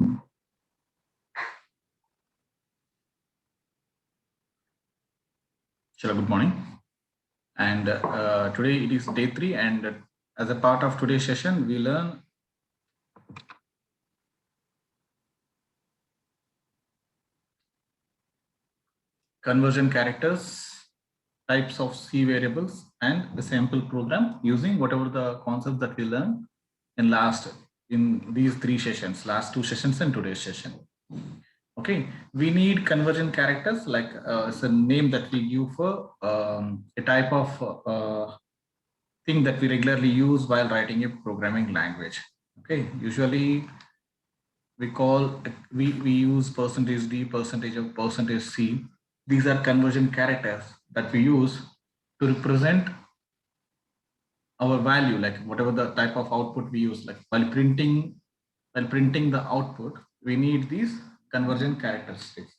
Shalom, good morning. And today it is day 3, and as a part of today's session, we learn conversion characters, types of C variables, and the sample program using whatever the concepts that we learned in these 3 sessions, last 2 sessions and today's session. Okay, we need conversion characters like it's a name that we give for a type of thing that we regularly use while writing a programming language. Okay, usually we use %d, percentage of, %c. These are conversion characters that we use to represent our value, like whatever the type of output we use. Like while printing the output, we need these conversion characteristics.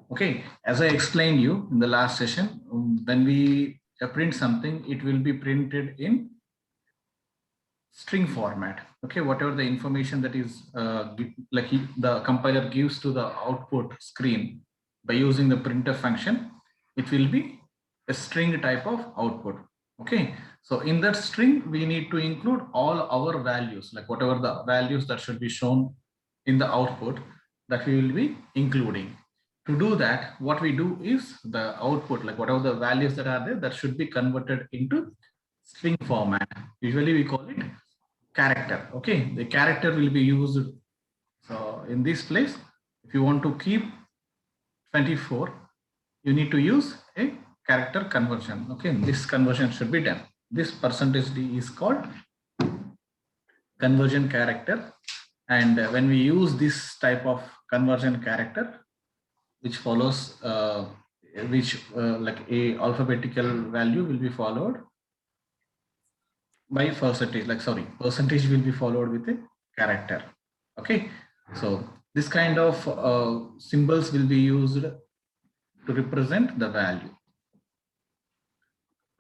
Okay, as I explained you in the last session, when we print something, it will be printed in string format. Okay, whatever the information that is the compiler gives to the output screen by using the printf function, it will be a string type of output. Okay, so in that string we need to include all our values, like whatever the values that should be shown in the output, that we will be including. To do that, what we do is the output, like whatever the values that are there, that should be converted into string format. Usually we call it character. Okay, the character will be used. So in this place, if you want to keep 24, you need to use a character conversion. Okay, this conversion should be done. This %d is called conversion character, and when we use this type of conversion character, which follows like a alphabetical value will be followed by percentage will be followed with a character. Okay, so this kind of symbols will be used to represent the value.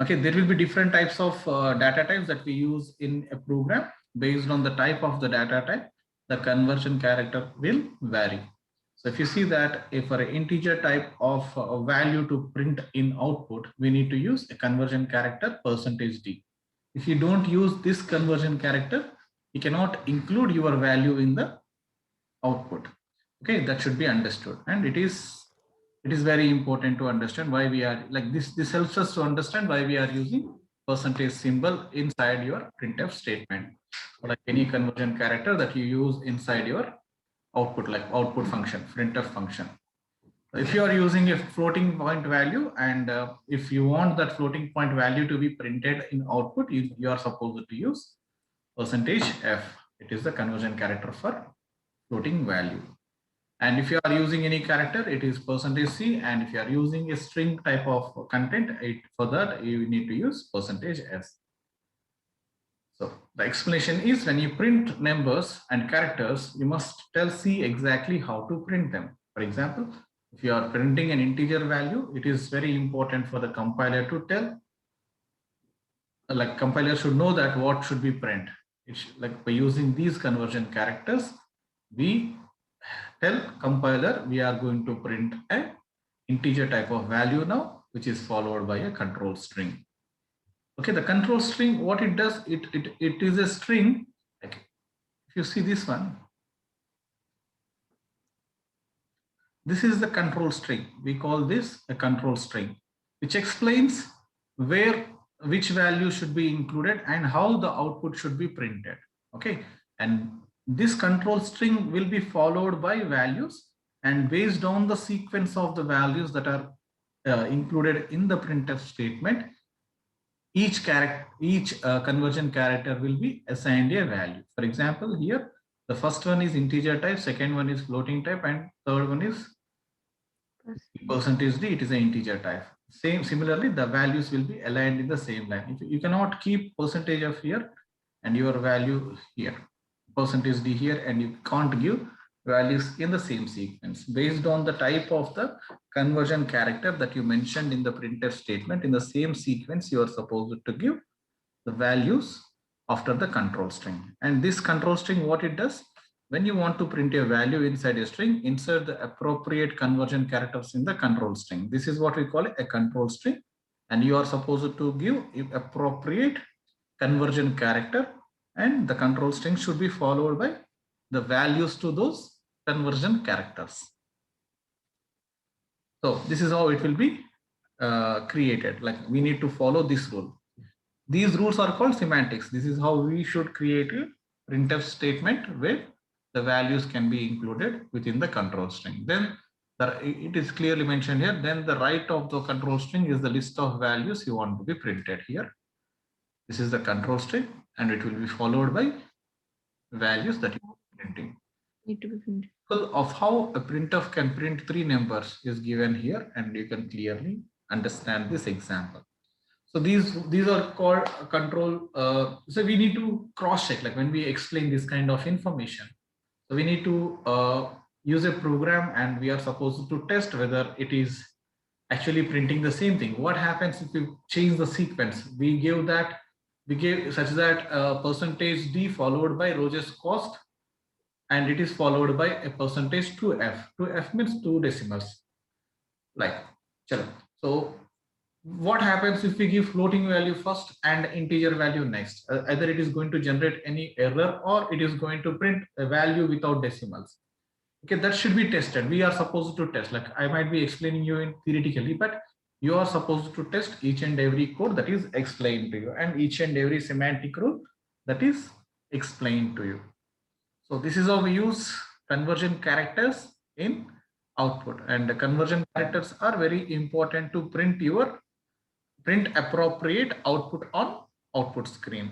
Okay, there will be different types of data types that we use in a program. Based on the type of the data type, the conversion character will vary. So if you see that if for an integer type of value to print in output, we need to use a conversion character %d. If you don't use this conversion character, you cannot include your value in the output. Okay, that should be understood, and it is very important to understand why we are like this. This helps us to understand why we are using % symbol inside your printf statement, or like any conversion character that you use inside your output, like output function, printf function. If you are using a floating point value, and if you want that floating point value to be printed in output, you are supposed to use %f. It is the conversion character for floating value. And if you are using any character, it is %c. And if you are using a string type of content, for that you need to use %s. So the explanation is, when you print numbers and characters, you must tell C exactly how to print them. For example, if you are printing an integer value, it is very important for the compiler to tell, like compiler should know that what should be print. Like by using these conversion characters, we tell compiler we are going to print an integer type of value now, which is followed by a control string. Okay, the control string, what it does, it is a string. Okay, if you see this one, this is the control string. We call this a control string, which explains which value should be included and how the output should be printed. Okay, and this control string will be followed by values, and based on the sequence of the values that are included in the printf statement, each conversion character will be assigned a value. For example, here the first one is integer type, second one is floating type, and third one is %d. It is an integer type. Similarly, the values will be aligned in the same line. You cannot keep percentage of here and your value here, %d here, and you can't give values in the same sequence. Based on the type of the conversion character that you mentioned in the printf statement, in the same sequence you are supposed to give the values after the control string. And this control string, what it does, when you want to print a value inside a string, insert the appropriate conversion characters in the control string. This is what we call a control string, and you are supposed to give appropriate conversion character, and the control string should be followed by the values to those conversion characters. So this is how it will be created. Like we need to follow this rule. These rules are called semantics. This is how we should create a printf statement where the values can be included within the control string. Then it is clearly mentioned here. Then the right of the control string is the list of values you want to be printed here. This is the control string, and it will be followed by values that you are printing. Need to be printed. Of how a printf can print 3 numbers is given here, and you can clearly understand this example. So these are called control. So we need to cross check, like when we explain this kind of information. So we need to use a program, and we are supposed to test whether it is actually printing the same thing. What happens if we change the sequence? We gave such that percentage d followed by Roger's cost, and it is followed by a percentage 2f. 2f means 2 decimals. Like, so what happens if we give floating value first and integer value next? Either it is going to generate any error, or it is going to print a value without decimals. Okay, that should be tested. We are supposed to test. Like I might be explaining you in theoretically, but you are supposed to test each and every code that is explained to you, and each and every semantic rule that is explained to you. So this is how we use conversion characters in output, and the conversion characters are very important to print appropriate output on output screen.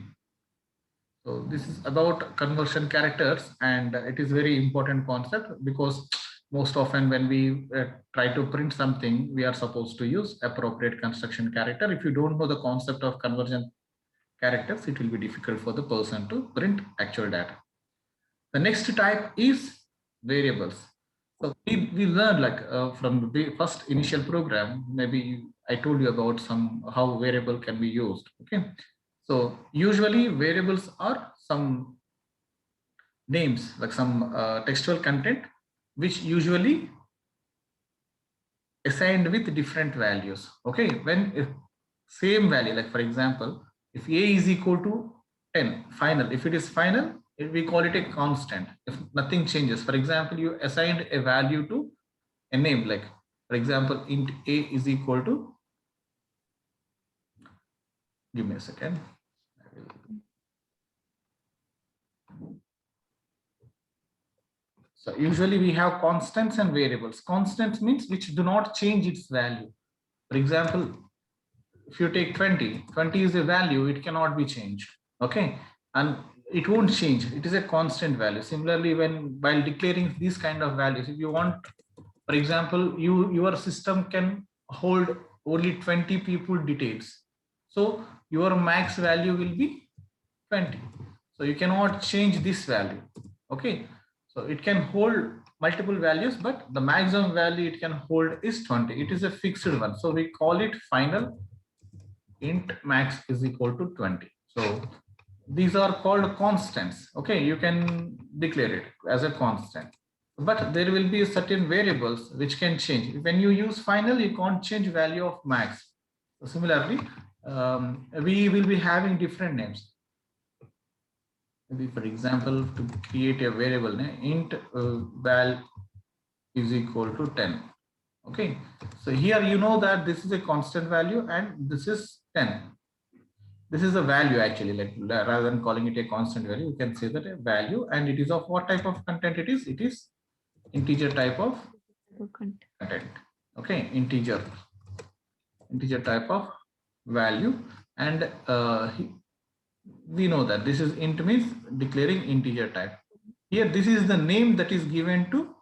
So this is about conversion characters, and it is very important concept, because most often when we try to print something, we are supposed to use appropriate construction character. If you don't know the concept of conversion characters, it will be difficult for the person to print actual data. The next type is variables. So we learned, like from the first initial program, maybe I told you about how variable can be used. Okay, so usually variables are some names, like some textual content, which usually assigned with different values. Okay, when if same value, like for example, if a is equal to 10 final, if it is final, we call it a constant. If nothing changes, for example, you assigned a value to a name, like for example, int a is equal to, give me a second. So usually we have constants and variables. Constants means which do not change its value. For example, if you take 20 is a value, it cannot be changed. Okay, and it won't change. It is a constant value. Similarly, while declaring these kind of values, if you want, for example, your system can hold only 20 people details. So your max value will be 20. So you cannot change this value. Okay, so it can hold multiple values, but the maximum value it can hold is 20. It is a fixed one. So we call it final int max is equal to 20. So these are called constants. Okay, you can declare it as a constant, but there will be certain variables which can change. When you use final, you can't change value of max. So similarly, we will be having different names. Maybe for example, to create a variable, int val is equal to 10. Okay, so here you know that this is a constant value and this is 10. This is a value actually, like rather than calling it a constant value, you can say that a value, and it is of what type of content it is? It is integer type of content. Okay, integer type of value, and we know that this is int means declaring integer type. Here this is the name that is given to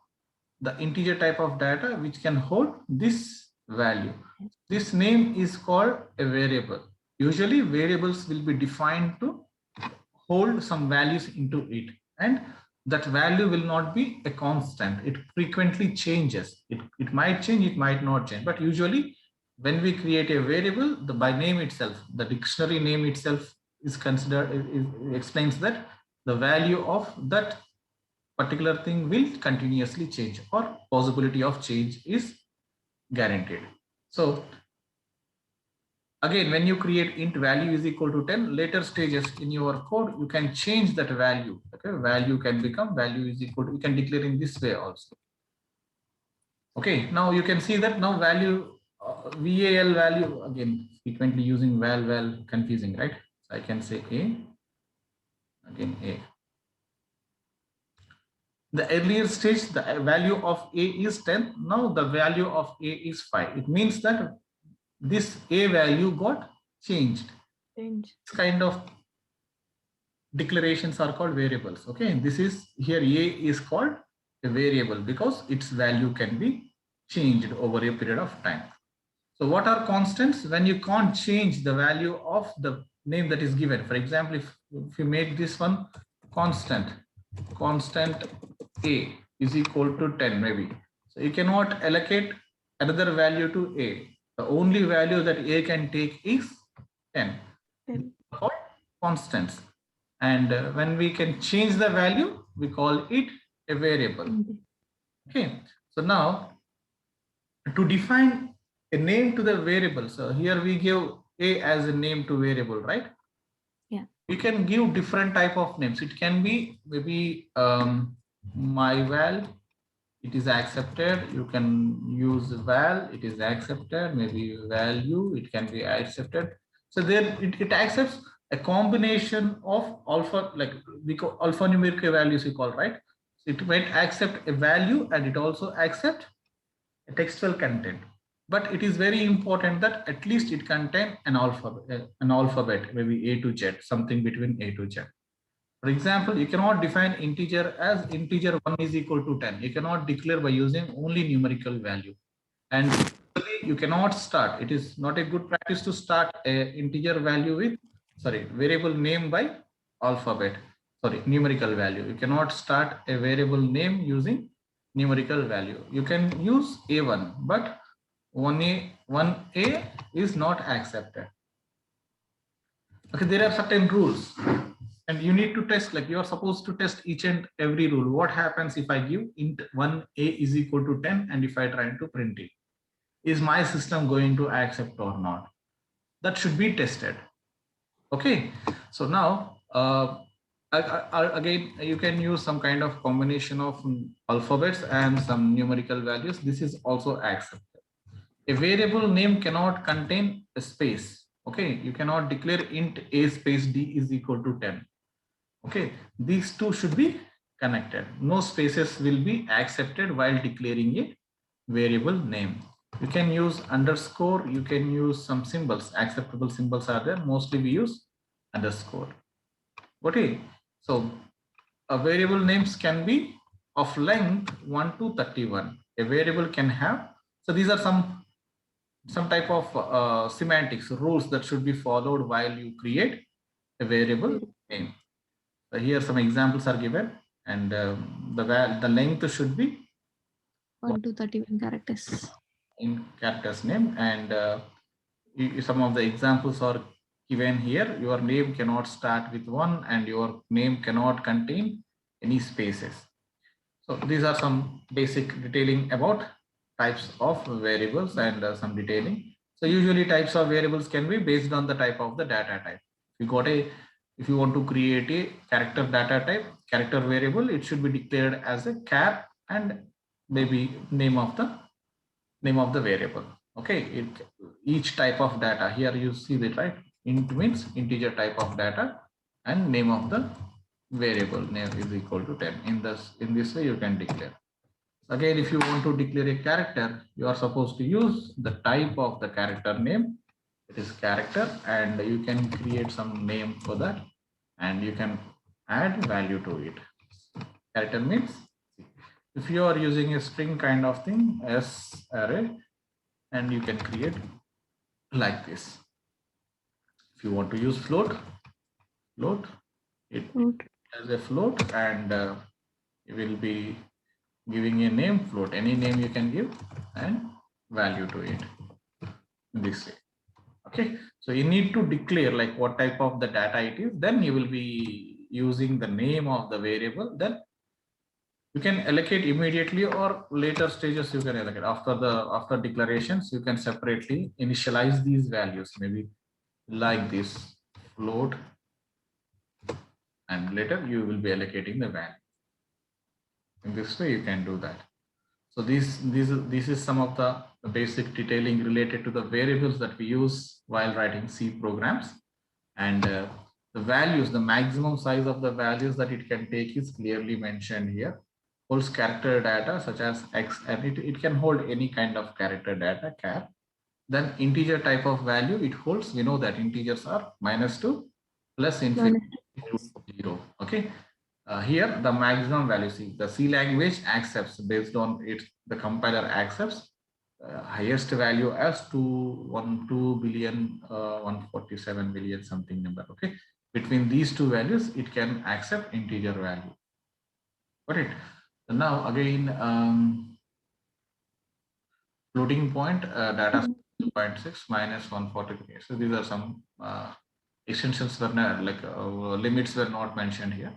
the integer type of data which can hold this value. This name is called a variable. Usually variables will be defined to hold some values into it, and that value will not be a constant. It frequently changes. It might change, it might not change, but usually when we create a variable, by name itself, the dictionary name itself is considered, it explains that the value of that particular thing will continuously change, or possibility of change is guaranteed. So again, when you create int value is equal to 10, later stages in your code, you can change that value. Okay, value can become value is equal to, you can declare in this way also. Okay, now you can see that now value VAL value, again frequently using val confusing, right? So I can say A, again A. The earlier stage, the value of A is 10. Now the value of A is 5. It means that this A value got changed. This kind of declarations are called variables. Okay, this is here A is called a variable because its value can be changed over a period of time. So what are constants? When you can't change the value of the name that is given. For example, if you make this one constant A is equal to 10 maybe. So you cannot allocate another value to A. The only value that A can take is 10. Called constants. And when we can change the value, we call it a variable. Okay. So now to define a name to the variable, so here we give A as a name to variable, right? Yeah. We can give different type of names. It can be maybe my val, it is accepted. You can use val, it is accepted. Maybe value, it can be accepted. So there it accepts a combination of alpha, like we call alphanumeric values we call, right? So it might accept a value and it also accept a textual content. But it is very important that at least it contain an alphabet, maybe A to Z, something between A to Z. For example, you cannot define integer as integer 1 is equal to 10. You cannot declare by using only numerical value. And you cannot start. It is not a good practice to start a integer value with, variable name by alphabet. Numerical value. You cannot start a variable name using numerical value. You can use A1, but 1A is not accepted. Okay, there are certain rules. And you need to test, like you are supposed to test each and every rule. What happens if I give int 1A is equal to 10 and if I try to print it? Is my system going to accept or not? That should be tested. Okay, so now again, you can use some kind of combination of alphabets and some numerical values. This is also accepted. A variable name cannot contain a space. Okay, you cannot declare int A space D is equal to 10. Okay, these two should be connected. No spaces will be accepted while declaring a variable name. You can use underscore, you can use some symbols. Acceptable symbols are there. Mostly we use underscore. Okay, so a variable names can be of length 1 to 31. A variable can have, so these are some type of semantics rules that should be followed while you create a variable name. So here some examples are given, and the length should be 1 to 31 characters in characters name, and some of the examples are given here. Your name cannot start with 1 and your name cannot contain any spaces. So these are some basic detailing about types of variables and some detailing. So usually types of variables can be based on the type of the data type. If you want to create a character data type, character variable, it should be declared as a char and maybe name of the variable. Okay, each type of data, here you see that, right? Int means integer type of data and name of the variable name is equal to 10. In this way you can declare. Again, if you want to declare a character, you are supposed to use the type of the character name. It is character, and you can create some name for that, and you can add value to it. Character means if you are using a string kind of thing as array, and you can create like this. If you want to use float it as a float, and you will be giving a name float, any name you can give, and value to it this way. Okay, so you need to declare like what type of the data it is, then you will be using the name of the variable, then You can allocate immediately or later stages you can allocate. After declarations, you can separately initialize these values, maybe like this float, and later you will be allocating the value. In this way, you can do that. So this is some of the basic detailing related to the variables that we use while writing C programs, and the values, the maximum size of the values that it can take is clearly mentioned here. Holds character data such as X, and it can hold any kind of character data, char. Then integer type of value it holds. We know that integers are -2 plus infinity to 0. Okay. Here the maximum value, see, the C language accepts based on it, the compiler accepts highest value as 212 billion 147 billion something number. Okay, between these two values it can accept integer value. Got it? So now again, floating point data 2.6 minus 143. So these are some extensions were not, like limits were not mentioned here.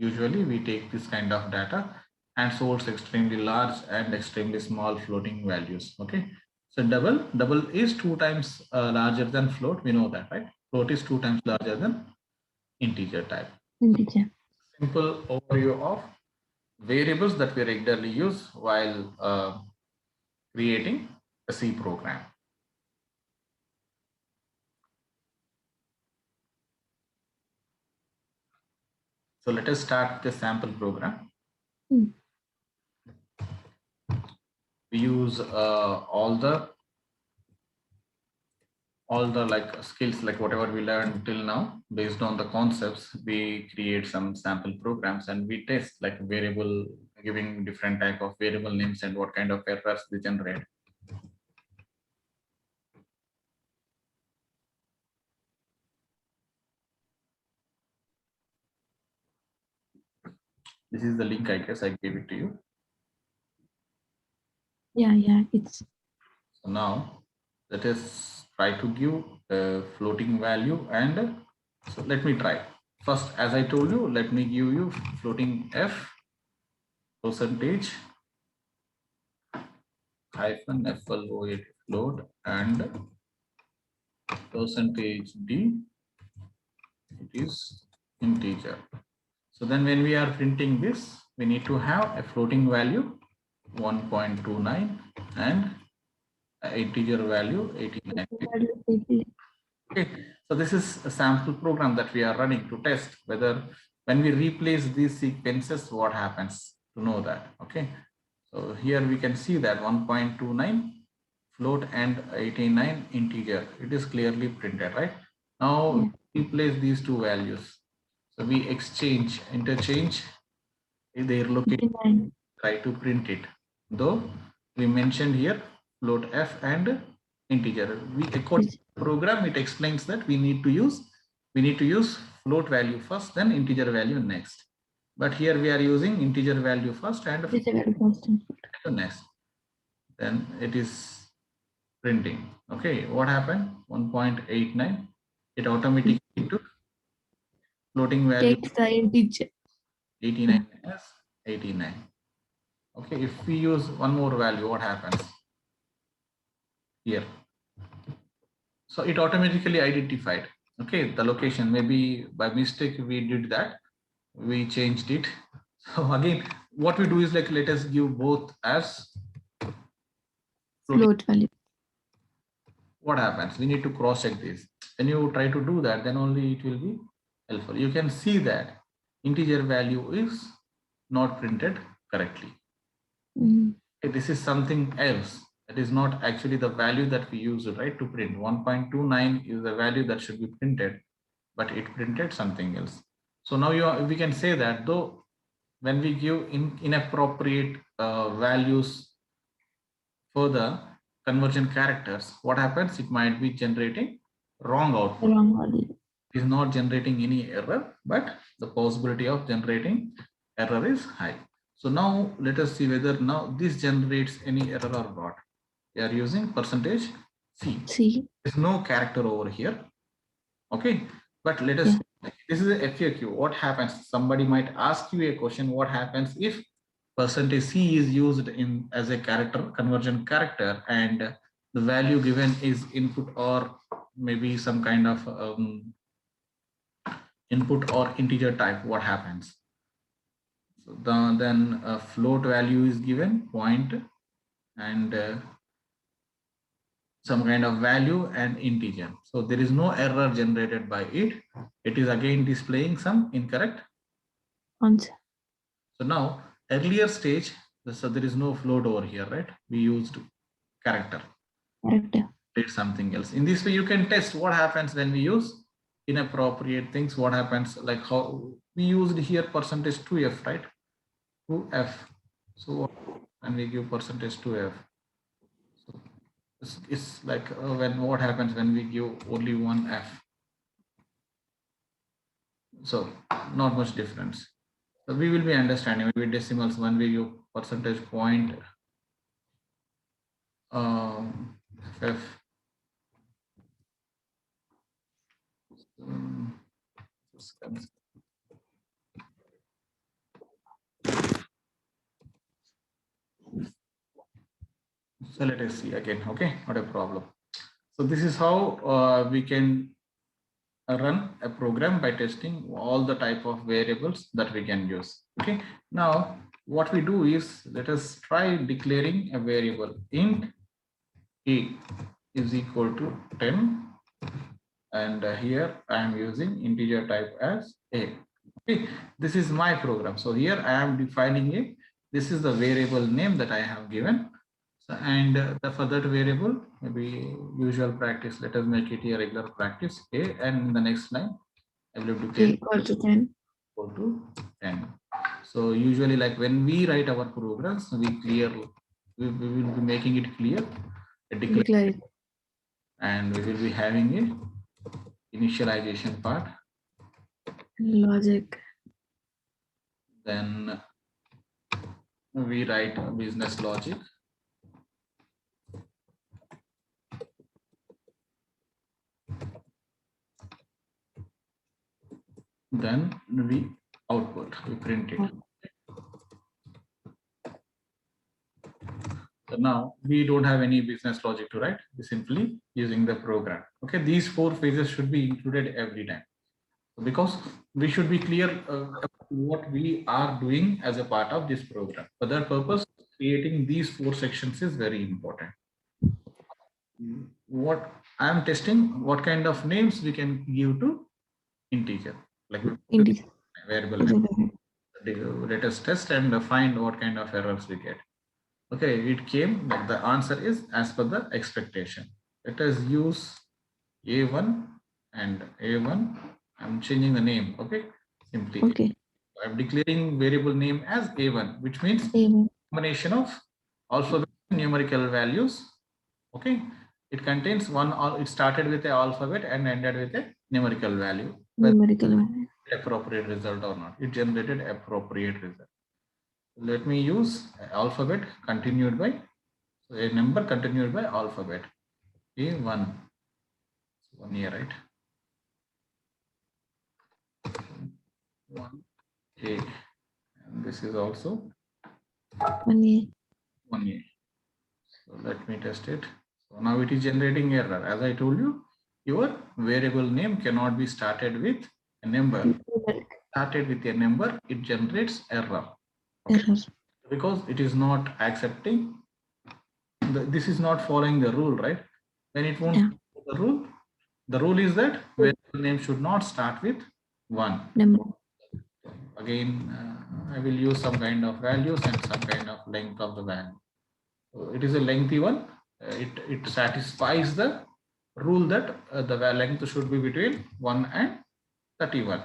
Usually we take this kind of data and source extremely large and extremely small floating values. Okay, so double is 2 times larger than float. We know that, right? Float is 2 times larger than integer type. Integer. Simple overview of variables that we regularly use while creating a C program. So let us start the sample program. We use all the like skills, like whatever we learned till now. Based on the concepts, we create some sample programs and we test like variable, giving different type of variable names and what kind of errors they generate. This is the link, I guess I gave it to you. Yeah, it's. So now let us try to give a floating value, and so let me try. First, as I told you, let me give you floating f percentage hyphen float float and percentage d, it is integer. So then when we are printing this, we need to have a floating value 1.29 and an integer value 89. Okay, so this is a sample program that we are running to test whether when we replace these sequences, what happens, to know that. Okay, so here we can see that 1.29 float and 89 integer, it is clearly printed, right? Now replace these two values. So we interchange their location, try to print it. Though we mentioned here float f and integer. We, according to the program, it explains that we need to use float value first, then integer value next. But here we are using integer value first and next. Then it is printing. Okay, what happened? 1.89. It automatically took floating value. Takes the integer. 89 as 89. Okay, if we use one more value, what happens here? So it automatically identified, okay, the location. Maybe by mistake we did that, we changed it. So again, what we do is like, let us give both as float value. What happens? We need to cross check this. When you try to do that, then only it will be helpful. You can see that integer value is not printed correctly. Okay, this is something else. That is not actually the value that we used, right, to print. 1.29 is the value that should be printed, but it printed something else. So now we can say that though when we give inappropriate values for the conversion characters, what happens? It might be generating wrong output. It is not generating any error, but the possibility of generating error is high. So now let us see whether now this generates any error or not. We are using percentage C. There's no character over here. Okay, but let us, this is a FAQ. What happens? Somebody might ask you a question, what happens if percentage C is used in as a character conversion character, and the value given is input or maybe some kind of input or integer type, what happens? So then a float value is given, point, and some kind of value and integer. So there is no error generated by it. It is again displaying some incorrect answer. So now earlier stage, so there is no float over here, right? We used character. Character. Did something else. In this way, you can test what happens when we use inappropriate things. What happens, like how we used here percentage 2f, right? 2f. So when we give percentage 2f, so it's like when what happens when we give only one f. So not much difference. So we will be understanding maybe decimals when we give percentage point f. So let us see again. Okay, not a problem. So this is how we can run a program by testing all the type of variables that we can use. Okay, now what we do is, let us try declaring a variable int a is equal to 10, and here I am using integer type as a. Okay, this is my program. So here I am defining it. This is the variable name that I have given. So, and for that variable, maybe usual practice, let us make it a regular practice a, and in the next line I will declare Equal to 10. equal to 10. So usually, like when we write our programs, we will be making it clear, Declare it. and we will be having it initialization part. Logic. Then we write business logic. Then we output, we print it. So now we don't have any business logic to write. We simply using the program. Okay, these 4 phases should be included every time, because we should be clear what we are doing as a part of this program. For that purpose, creating these 4 sections is very important. What I am testing, what kind of names we can give to integer, like Integer. variable name. Let us test and find what kind of errors we get. Okay, it came like the answer is as per the expectation. Let us use A1 and A1. I'm changing the name. Okay, simply. Okay. I'm declaring variable name as A1, which means A1. combination of alphabet and numerical values. Okay, it contains one. It started with an alphabet and ended with a numerical value. Numerical value. Appropriate result or not? It generated appropriate result. Let me use alphabet continued by, so a number continued by alphabet. A1, 1 year, right? 1A, and this is also 1 year. 1 year. So let me test it. So now it is generating error. As I told you, your variable name cannot be started with a number. Started with a number, it generates error. Okay? Error. Because it is not accepting. This is not following the rule, right? When it won't follow the rule is that variable name should not start with 1. Number. Again, I will use some kind of values and some kind of length of the value. So it is a lengthy one. It satisfies the rule that the length should be between 1 and 31.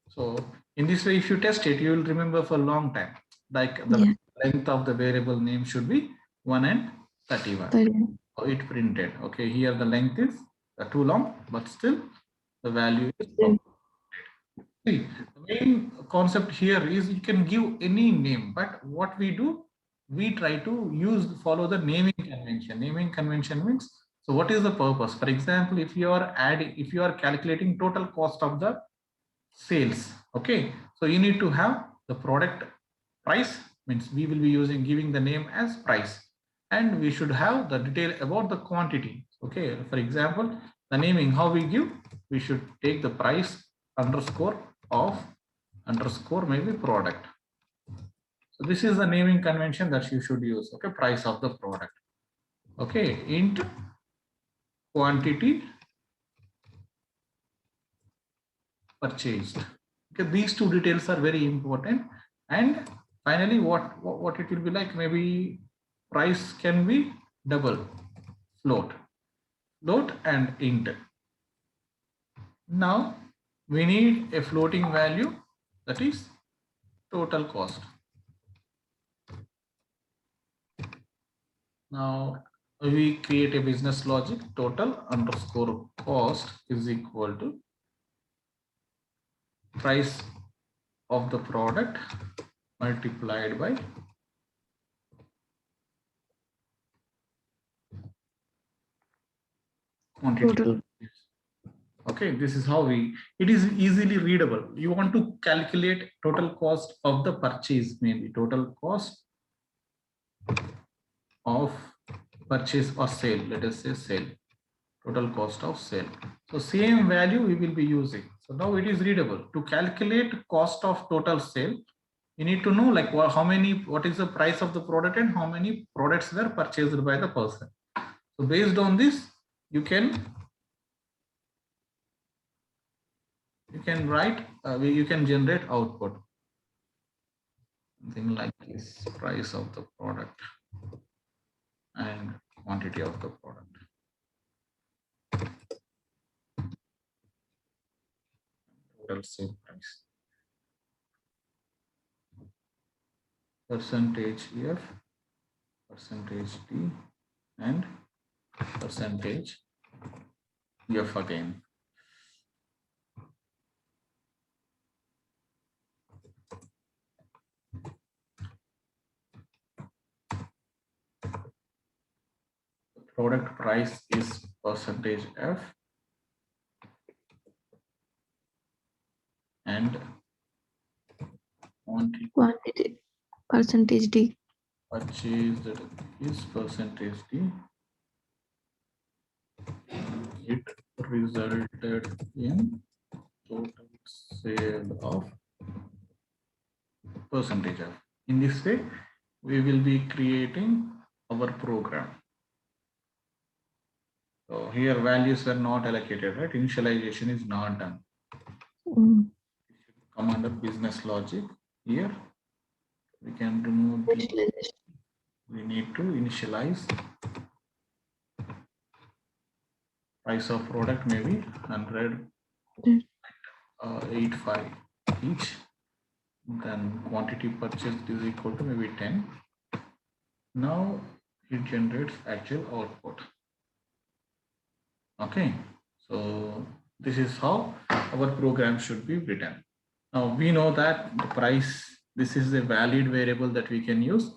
So in this way, if you test it, you will remember for a long time. Like the length of the variable name should be 1 and 31. So it printed. Okay, here the length is too long, but still the value is long. See, the main concept here is you can give any name, but what we do, we try to follow the naming convention. Naming convention means, so what is the purpose? For example, if you are calculating total cost of the sales, okay, so you need to have the product price means we will be giving the name as price, and we should have the detail about the quantity. Okay, for example, the naming, how we give, we should take the price underscore of underscore maybe product. So this is the naming convention that you should use. Okay, price of the product. Okay, int quantity purchased. Okay, these two details are very important. And finally, what it will be like, maybe price can be double, float and int. Now we need a floating value, that is total cost. Now we create a business logic, total underscore cost is equal to price of the product multiplied by quantity. Total. Okay, this is how it is easily readable. You want to calculate total cost of the purchase, maybe total cost of purchase or sale, let us say sale, total cost of sale. So same value we will be using. So now it is readable. To calculate cost of total sale, you need to know like what is the price of the product and how many products were purchased by the person. So based on this, you can write, you can generate output. Something like this, price of the product and quantity of the product. Total sale price. Percentage F, percentage D, and percentage F again. Product price is percentage F and Quantity percentage D. Purchased is percentage D. It resulted in total sale of percentage of. In this way, we will be creating our program. So here values were not allocated, right? Initialization is not done. Mm. Come under business logic. Here we can remove the, we need to initialize price of product maybe 100, 85 each. Then quantity purchased is equal to maybe 10. Now it generates actual output. Okay, so this is how our program should be written. Now we know that the price, this is a valid variable that we can use.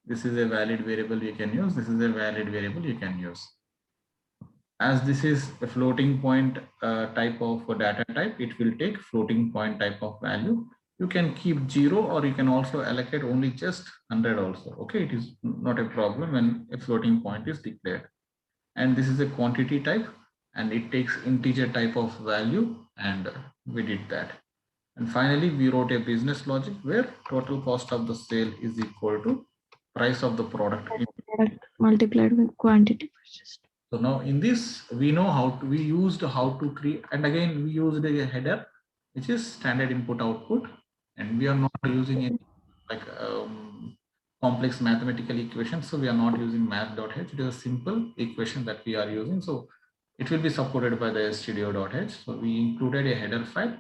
This is a valid variable you can use. This is a valid variable you can use. As this is a floating point type of data type, it will take floating point type of value. You can keep 0 or you can also allocate only just 100 also. Okay, it is not a problem when a floating point is declared. And this is a quantity type and it takes integer type of value, and we did that. And finally, we wrote a business logic where total cost of the sale is equal to price of the product Multiplied with quantity purchased. So now in this, we know we used how to create, and again, we used a header, which is standard input output, and we are not using any like complex mathematical equations. So we are not using math.h. It is a simple equation that we are using. So it will be supported by the stdio.h. So we included a header file.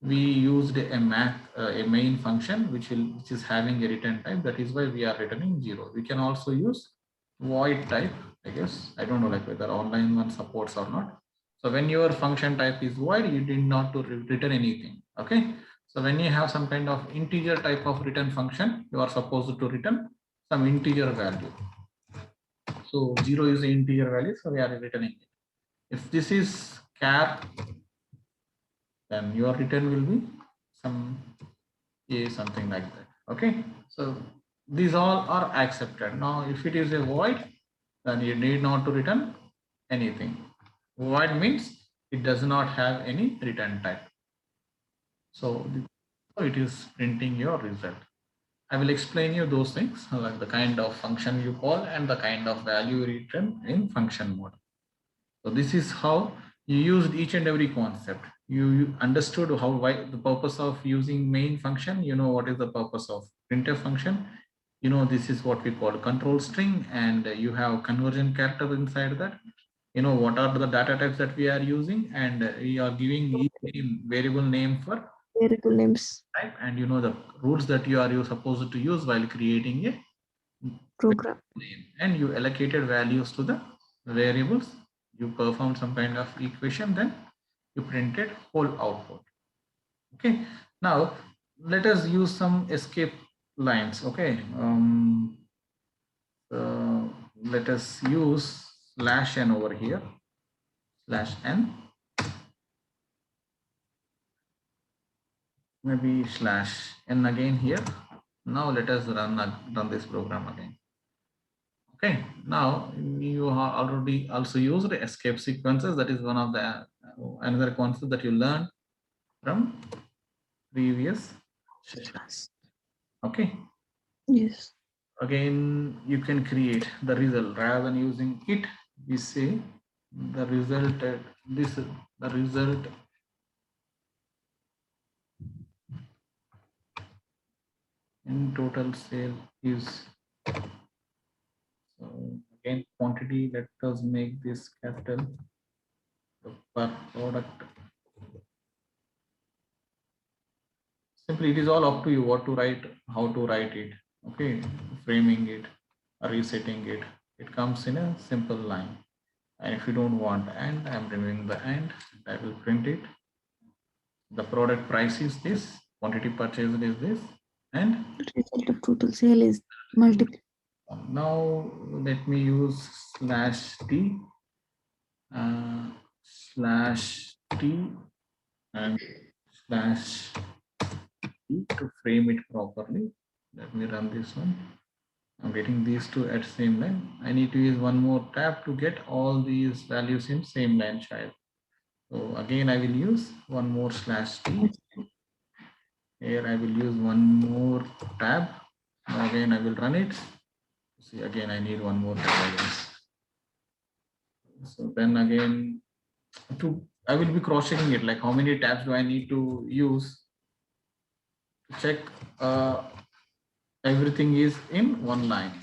We used a main function, which is having a return type. That is why we are returning 0. We can also use void type, I guess. I don't know like whether online one supports or not. So when your function type is void, you did not to return anything. Okay. So when you have some kind of integer type of return function, you are supposed to return some integer value. So 0 is the integer value, so we are returning it. If this is char, then your return will be some a something like that. Okay. So these all are accepted. Now, if it is a void, then you need not to return anything. Void means it does not have any return type. So it is printing your result. I will explain you those things, like the kind of function you call and the kind of value you return in function mode. So this is how you used each and every concept. You understood why the purpose of using main function. You know what is the purpose of printf function. You know this is what we call control string, and you have conversion character inside that. You know what are the data types that we are using, and we are giving each variable name for Variable names. type, and you know the rules that you supposed to use while creating a Program. name, and you allocated values to the variables. You performed some kind of equation, then you printed whole output. Okay, now let us use some escape lines. Okay, let us use /n over here, /n, maybe /n again here. Now let us run this program again. Okay, now you have already also used escape sequences. That is one of the another concept that you learned from previous session. Okay. Yes. Again, you can create the result rather than using it. We say the result. The result in total sale is. So again, quantity. Let us make this capital. The per product. Simply, it is all up to you what to write, how to write it. Okay, framing it, resetting it. It comes in a simple line. And if you don't want and, I'm removing the and. I will print it. The product price is this. Quantity purchased is this. And result of total sale is multiple. now let me use /t /t and /t to frame it properly. Let me run this one. I'm getting these two at same line. I need to use one more tab to get all these values in same line child. So again, I will use one more /t. Here I will use one more tab. Again, I will run it. See, again, I need one more tab. So then again, I will be cross-checking it. Like how many tabs do I need to use to check everything is in one line.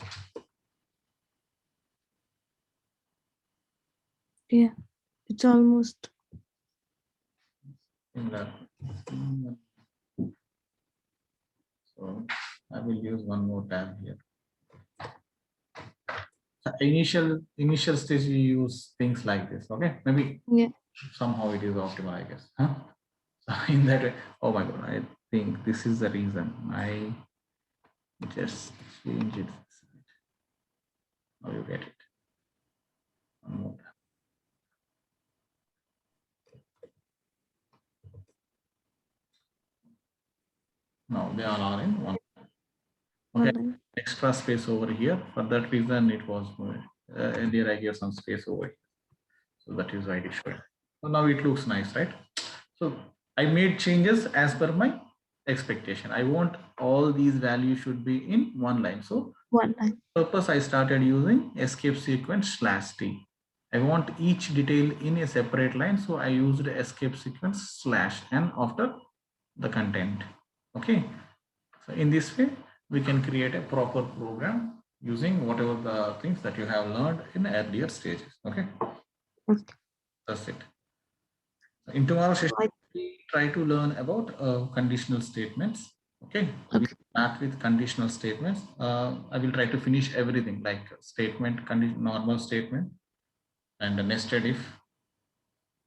Yeah, it's almost Similar. So I will use one more tab here. Initial stage you use things like this. Okay, maybe somehow it is optimal, I guess. Huh? So in that way, oh my god, I think this is the reason I just change it. Now you get it. One more tab. Now they all are in one. Okay, extra space over here. For that reason, it was earlier I gave some space over here. So that is why it showed. So now it looks nice, right? So I made changes as per my expectation. I want all these values should be in one line. So one line. Purpose I started using escape sequence /t. I want each detail in a separate line. So I used escape sequence /n after the content. Okay. So in this way, we can create a proper program using whatever the things that you have learned in earlier stages. Okay. That's it. In tomorrow's session, we try to learn about conditional statements. Okay. We start with conditional statements. I will try to finish everything like statement, normal statement, and nested if,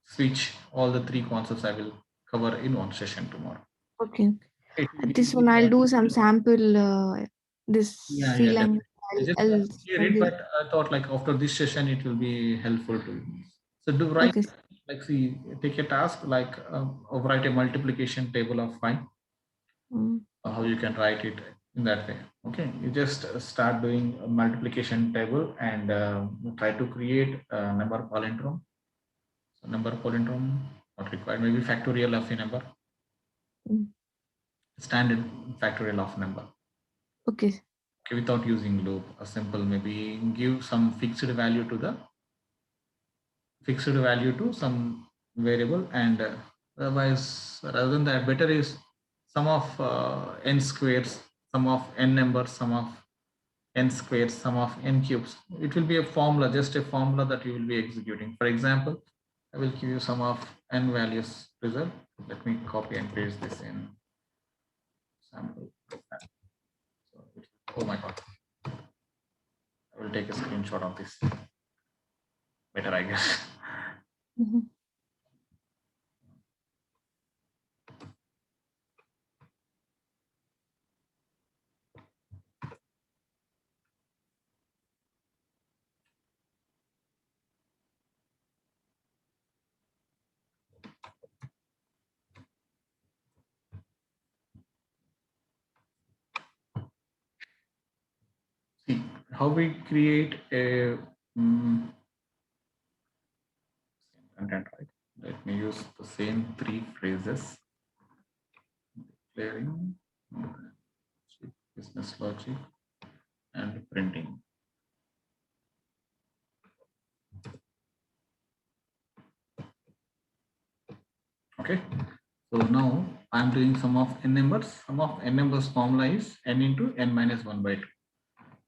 switch. All the three concepts I will cover in one session tomorrow. Okay. This one I'll do some sample. This C line. But I thought like after this session it will be helpful to you. So do write like see take a task like write a multiplication table of 5. How you can write it in that way. Okay, you just start doing a multiplication table and try to create a number palindrome. So number palindrome not required, maybe factorial of a number. Standard factorial of number. Okay. Okay, without using loop, a simple maybe give some fixed value to some variable, and otherwise rather than that, better is sum of n squares, sum of n numbers, sum of n squares, sum of n cubes. It will be a formula, just a formula that you will be executing. For example, I will give you sum of n values result. Let me copy and paste this in sample. So, oh my god, I will take a screenshot of this. Better, I guess. See how we create a content, right? Let me use the same three phrases: declaring, business logic, and printing. Okay, so now I'm doing sum of n numbers. Sum of n numbers formula is n into n minus 1 by 2.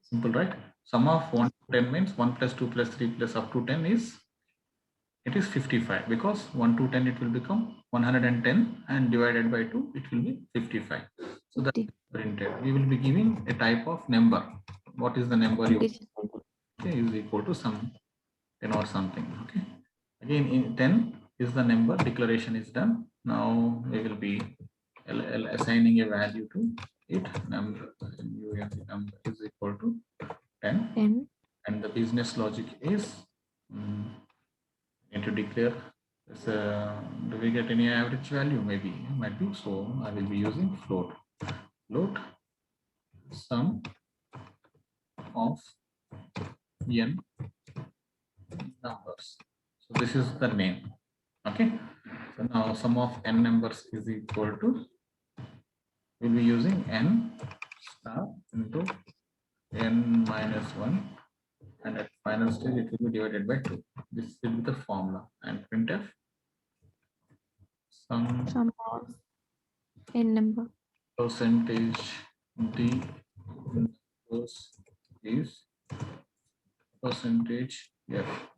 Simple, right? Sum of 1 to 10 means 1 plus 2 plus 3 plus up to 10 is, it is 55, because 1 to 10 it will become 110 and divided by 2 it will be 55. So that printed, we will be giving a type of number. What is the number you okay, is equal to some 10 or something. Okay, again in 10 is the number, declaration is done. Now we will be assigning a value to it. Number is equal to 10. And the business logic is need to declare this, do we get any average value? Maybe, might be. So I will be using float sum of n numbers. So this is the name. Okay, so now sum of n numbers is equal to, we'll be using n star into n minus 1, and at final stage it will be divided by 2. This will be the formula. And printf sum of n number percentage d is percentage f.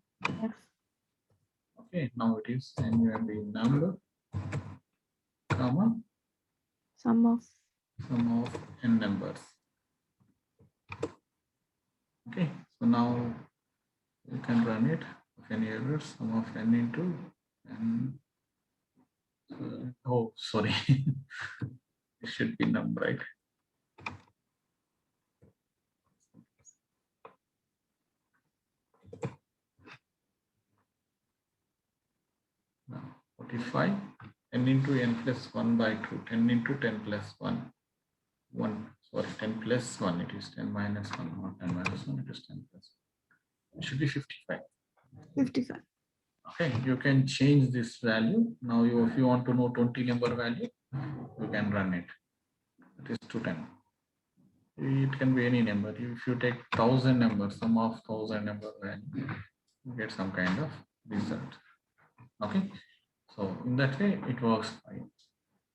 Okay, now it is NUMB number, comma, sum of n numbers. Okay, so now you can run it. If any errors, sum of n into n. Oh, sorry, it should be num, right? Now 45 n into n plus 1 by 2, 10 into 10 plus 1, 1, sorry, 10 plus 1, it is 10 minus 1, not 10 minus 1, it is 10 plus 1. It should be 55. 55. Okay, you can change this value. Now if you want to know 20 number value, you can run it. It is 210. It can be any number. If you take 1000 numbers, sum of 1000 number value, you get some kind of result. Okay, so in that way it works fine.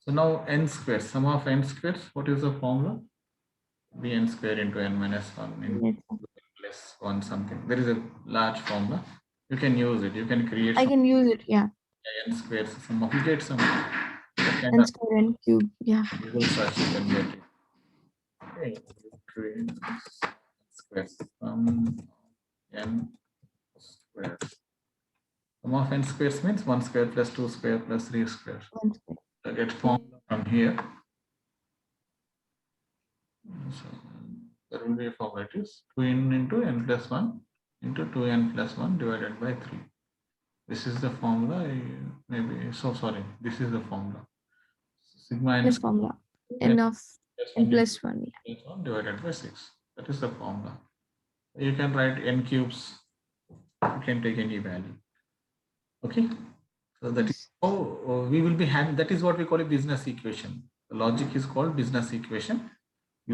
So now n squares, sum of n squares, what is the formula? Bn square into n minus 1 into n plus 1 something. There is a large formula. You can use it. You can create. I can use it. Yeah. N squares. Some of you get some. N square, n cube. Yeah. Google search, you can get it. Okay. Create squares. N squares. Sum of n squares means 1 square plus 2 square plus 3 square. So get formula from here. So there will be a formula. It is 2n into n plus 1 into 2n plus 1 divided by 3. This is the formula. Maybe so sorry. This is the formula. Sigma n. This formula. N of n plus 1. Yeah. Plus 1 divided by 6. That is the formula. You can write n cubes. You can take any value. Okay. So that is Yes. how we will be having. That is what we call a business equation. The logic is called business equation,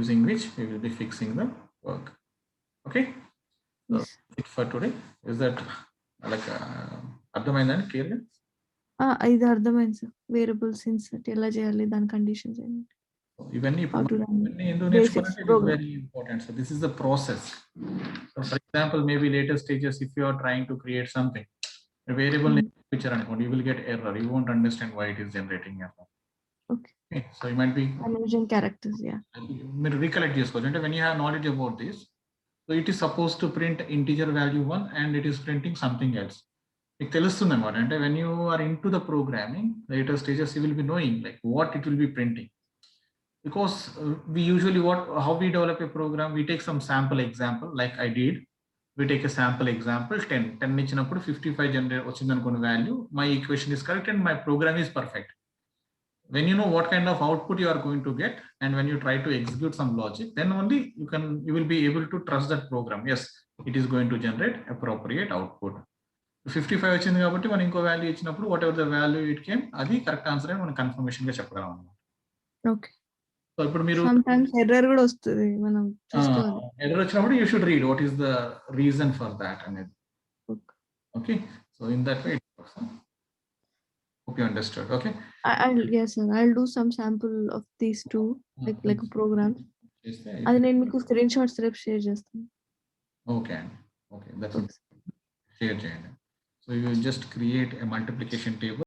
using which we will be fixing the work. Okay. So Yes. it for today. Is that like అర్థమైందండి క్లియర్గా? ఇది అర్థమైంది sir. Variables insert ఎలా చేయాలి, దాని conditions ఏంటి, ఇవన్నీ how ఇప్పుడు to run ఇవన్నీ ఎందుకు basics నేర్చుకోవాలంటే it is program. very important. So this is the process. So for example, maybe later stages, if you are trying to create something, a variable name picture అనుకోండి, you will get error. You won't understand why it is generating error. Okay. So you might be Conversion characters. Yeah. మీరు recollect చేసుకోవచ్చు. అంటే when you have knowledge about this, so it is supposed to print integer value 1 and it is printing something else. మీకు తెలుస్తుంది అనమాట. అంటే when you are into the programming later stages, you will be knowing like what it will be printing. Because we usually how we develop a program, we take some sample example like I did. We take a sample example 10 ఇచ్చినప్పుడు 55 generate వచ్చింది అనుకున్న value, my equation is correct and my program is perfect. When you know what kind of output you are going to get and when you try to execute some logic, then only you will be able to trust that program. Yes, it is going to generate appropriate output. 55 వచ్చింది కాబట్టి మనం ఇంకో value ఇచ్చినప్పుడు what ever the value it came, అది correct answer అని మనం confirmation గా చెప్పగలం అన్నమాట. ఓకే. సో ఇప్పుడు మీరు సమ్టైమ్స్ ఎర్రర్ కూడా వస్తుంది, మనం చూసుకోవాలి. ఎర్రర్ వచ్చినప్పుడు you should read what is the reason for that అనేది. Okay. So in that way it works. Hope you understood. Okay. Yes sir, I'll do some sample of these two like a program. అది నేను మీకు screen shots రేపు share చేస్తాను. Okay అండి. Okay, that's share చేయండి. So you just create a multiplication table.